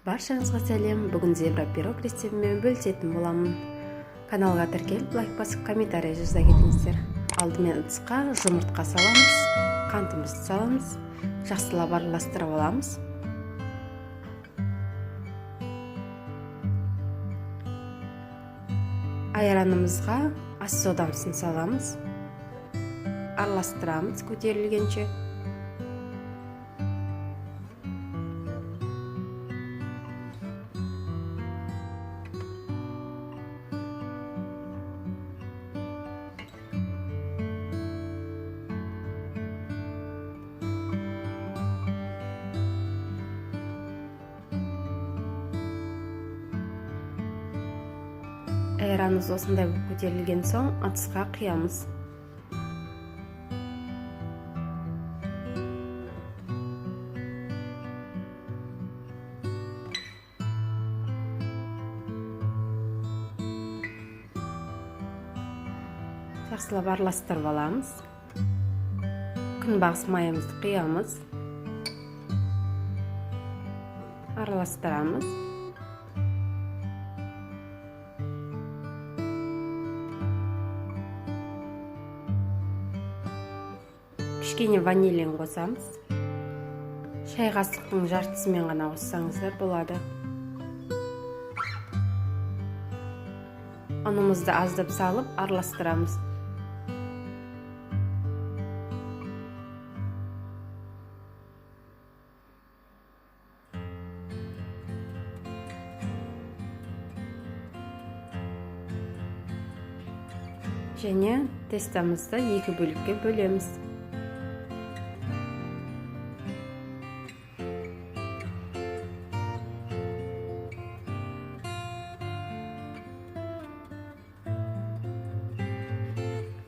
Баршаңызға сәлем. Бүгін зебра пирог рецептімен бөлісетін боламын. Каналға тіркеліп, лайк басып, комментарий жаза кетіңіздер. Алдымен ыдысқа жұмыртқа саламыз, қантымызды саламыз, жақсылап араластырып аламыз. Айранымызға ас содамсын саламыз. Араластырамыз көтерілгенше. Айранымыз осындай көтерілген соң ыдысқа құямыз. Жақсылап араластырып аламыз. Күнбағыс майымызды құямыз. Араластырамыз. Кішкене ванилин қосамыз. Шай қасықтың жартысымен ғана қоссаңыздар болады. Ұнымызды аздап салып араластырамыз. Және тестамызды екі бөлікке бөлеміз.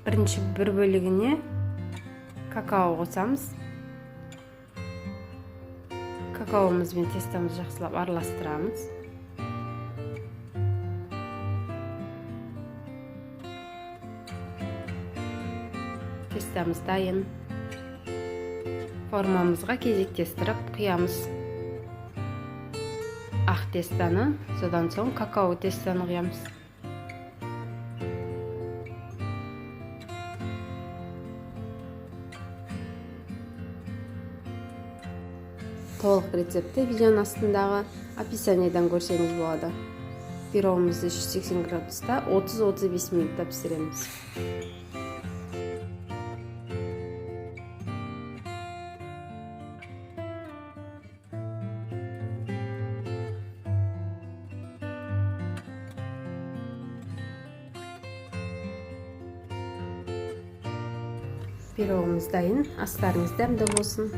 Бірінші бір бөлігіне какао қосамыз. Какаомыз бен тестамызды жақсылап араластырамыз. Тестамыз дайын. Формамызға кезектестіріп құямыз. Ақ тестаны, содан соң какао тестаны құямыз. Толық рецепті видеоның астындағы описаниедан көрсеңіз болады. Пирогымызды 180 градуста 30-35 минутта пісіреміз. Пирогымыз дайын, астарыңыз дәмді болсын.